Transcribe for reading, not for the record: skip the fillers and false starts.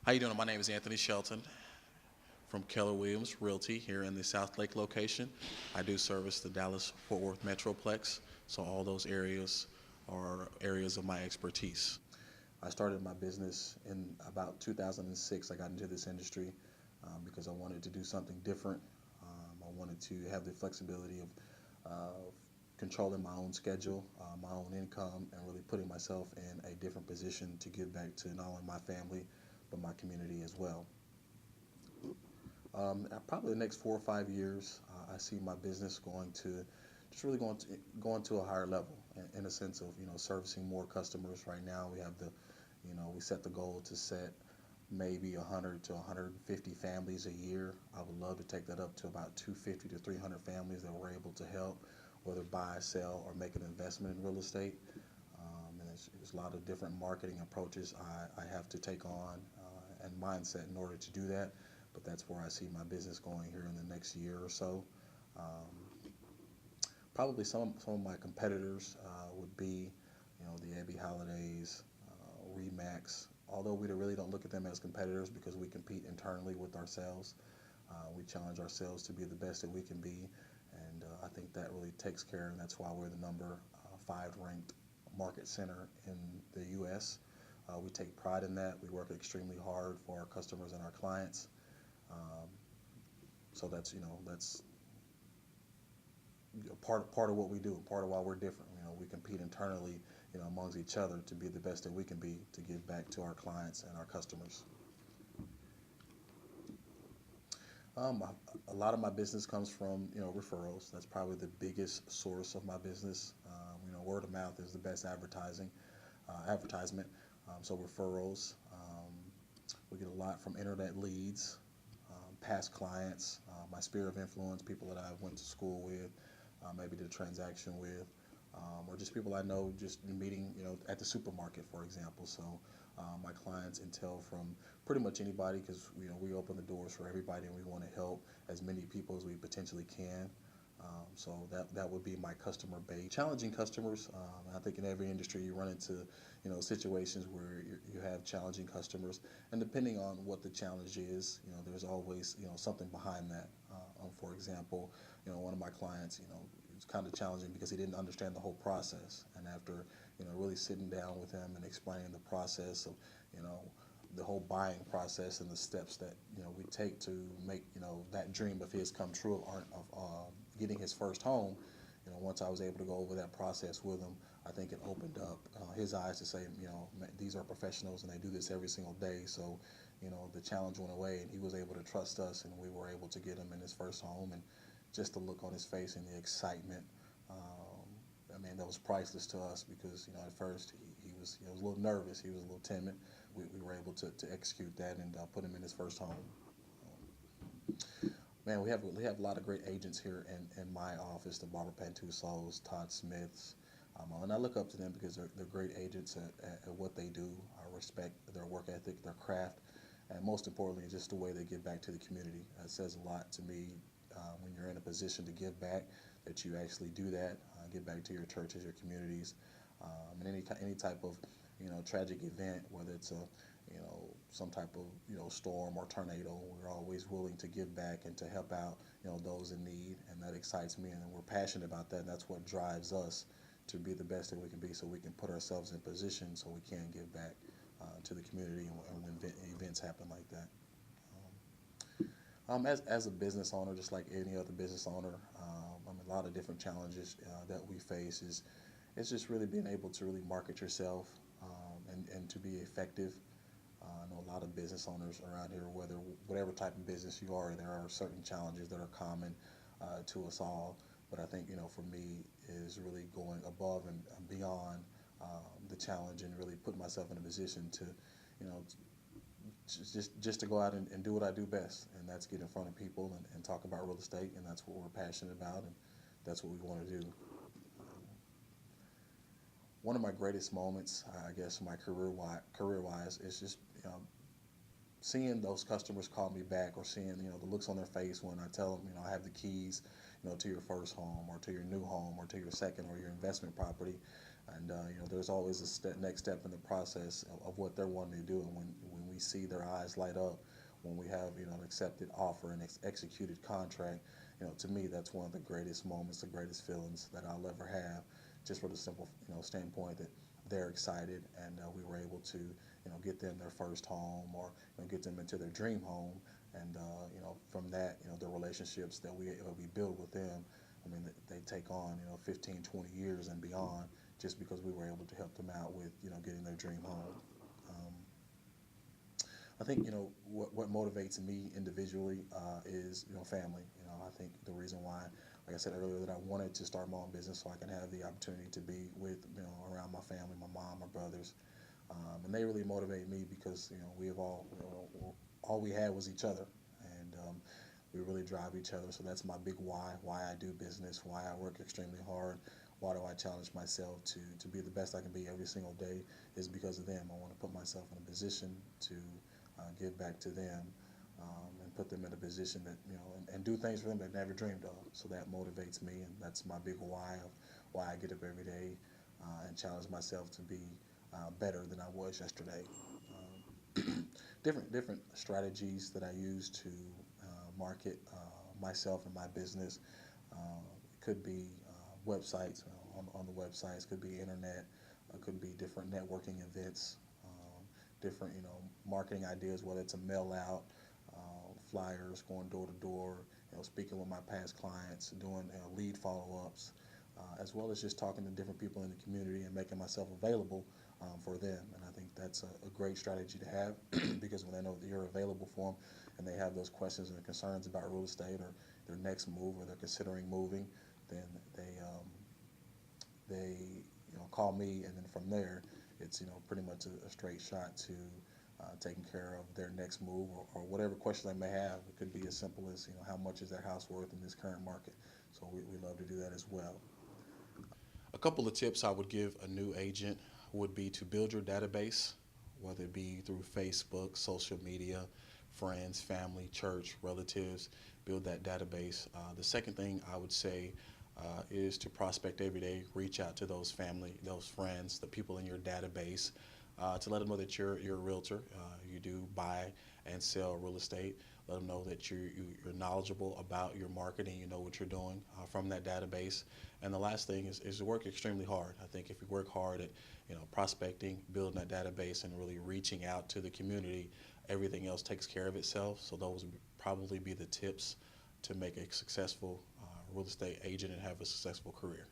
How you doing? My name is Anthony Shelton from Keller Williams Realty here in the South Lake location. I do service the Dallas-Fort Worth Metroplex, so all those areas are areas of my expertise. I started my business in about 2006. I got into this industry because I wanted to do something different. I wanted to have the flexibility of controlling my own schedule, my own income, and really putting myself in a different position to give back to not only my family, but my community as well. Probably the next 4 or 5 years, I see my business going to just really going to a higher level in a sense of servicing more customers. Right now, we have we set the goal to set maybe 100 to 150 families a year. I would love to take that up to about 250 to 300 families that we're able to help, whether buy, sell, or make an investment in real estate. And there's a lot of different marketing approaches I have to take on and mindset in order to do that. But that's where I see my business going here in the next year or so. Um, Probably some of my competitors would be, the Abbey Holidays, Remax. Although we really don't look at them as competitors because we compete internally with ourselves. We challenge ourselves to be the best that we can be, and I think that really takes care, and that's why we're the number 5 ranked market center in the U.S. We take pride in that. We work extremely hard for our customers and our clients. Um, so that's part of what we do, part of why we're different. We compete internally, amongst each other to be the best that we can be to give back to our clients and our customers. A lot of my business comes from referrals. That's probably the biggest source of my business. Word of mouth is the best advertisement. So referrals. We get a lot from internet leads, past clients, my sphere of influence, people that I went to school with, maybe did a transaction with, or just people I know just meeting, at the supermarket, for example. So my clients intel from pretty much anybody because we open the doors for everybody and we want to help as many people as we potentially can. So that would be my customer base. Challenging customers. I think in every industry you run into situations where you have challenging customers, and depending on what the challenge is, there's always something behind that. For example, one of my clients, it was kind of challenging because he didn't understand the whole process, and after really sitting down with him and explaining the process of the whole buying process and the steps that we take to make that dream of his come true of getting his first home. Once I was able to go over that process with him, I think it opened up his eyes to say, these are professionals and they do this every single day. So, the challenge went away and he was able to trust us, and we were able to get him in his first home. And just the look on his face and the excitement, that was priceless to us because, at first he was a little nervous, he was a little timid. We were able to execute that and put him in his first home. Man, we have a lot of great agents here in my office, the Barbara Pantusos, Todd Smiths, and I look up to them because they're great agents at what they do. I respect their work ethic, their craft, and most importantly, just the way they give back to the community. It says a lot to me when you're in a position to give back, that you actually do that, give back to your churches, your communities, and any type of tragic event, whether it's some type of storm or tornado. We're always willing to give back and to help out those in need, and that excites me, and we're passionate about that. And that's what drives us to be the best that we can be, so we can put ourselves in position so we can give back to the community and when events happen like that. As a business owner, just like any other business owner, a lot of different challenges that we face is it's just really being able to really market yourself and to be effective. I know a lot of business owners around here, whatever type of business you are, there are certain challenges that are common to us all. But I think for me is really going above and beyond the challenge and really putting myself in a position to just to go out and do what I do best, and that's get in front of people and talk about real estate, and that's what we're passionate about, and that's what we want to do. One of my greatest moments, I guess, my career-wise, is just seeing those customers call me back, or seeing the looks on their face when I tell them I have the keys to your first home or to your new home or to your second or your investment property, and there's always a next step in the process of what they're wanting to do, and when we we see their eyes light up when we have, an accepted offer and executed contract, to me, that's one of the greatest moments, the greatest feelings that I'll ever have, just for the simple, standpoint that they're excited and we were able to, get them their first home or, get them into their dream home. And, from that, the relationships that we build with them, I mean, they take on, 15, 20 years and beyond just because we were able to help them out with, getting their dream home. Um, I think what motivates me individually is family. I think the reason why, like I said earlier, that I wanted to start my own business so I can have the opportunity to be with around my family, my mom, my brothers, and they really motivate me because we have all we had was each other, and we really drive each other. So that's my big why I do business, why I work extremely hard. Why do I challenge myself to be the best I can be every single day is because of them. I want to put myself in a position to give back to them and put them in a position that, and do things for them that I never dreamed of. So that motivates me, and that's my big why of why I get up every day and challenge myself to be better than I was yesterday. Different strategies that I use to market myself and my business. It could be websites on the websites, could be internet, could be different networking events, different marketing ideas, whether it's a mail out, flyers, going door to door, speaking with my past clients, doing lead follow ups, as well as just talking to different people in the community and making myself available for them. And I think that's a great strategy to have because when they know that you're available for them and they have those questions and concerns about real estate or their next move or they're considering moving, then they call me, and then from there it's pretty much a straight shot to taking care of their next move or whatever question they may have. It could be as simple as how much is their house worth in this current market. So we love to do that as well. A couple of tips I would give a new agent would be to build your database, whether it be through Facebook, social media, friends, family, church, relatives. Build that database. The second thing I would say is to prospect every day. Reach out to those family, those friends, the people in your database, to let them know that you're a realtor. You do buy and sell real estate. Let them know that you're knowledgeable about your marketing. You know what you're doing from that database. And the last thing is to work extremely hard. I think if you work hard at prospecting, building that database, and really reaching out to the community, everything else takes care of itself. So those would probably be the tips to make a successful real estate agent and have a successful career.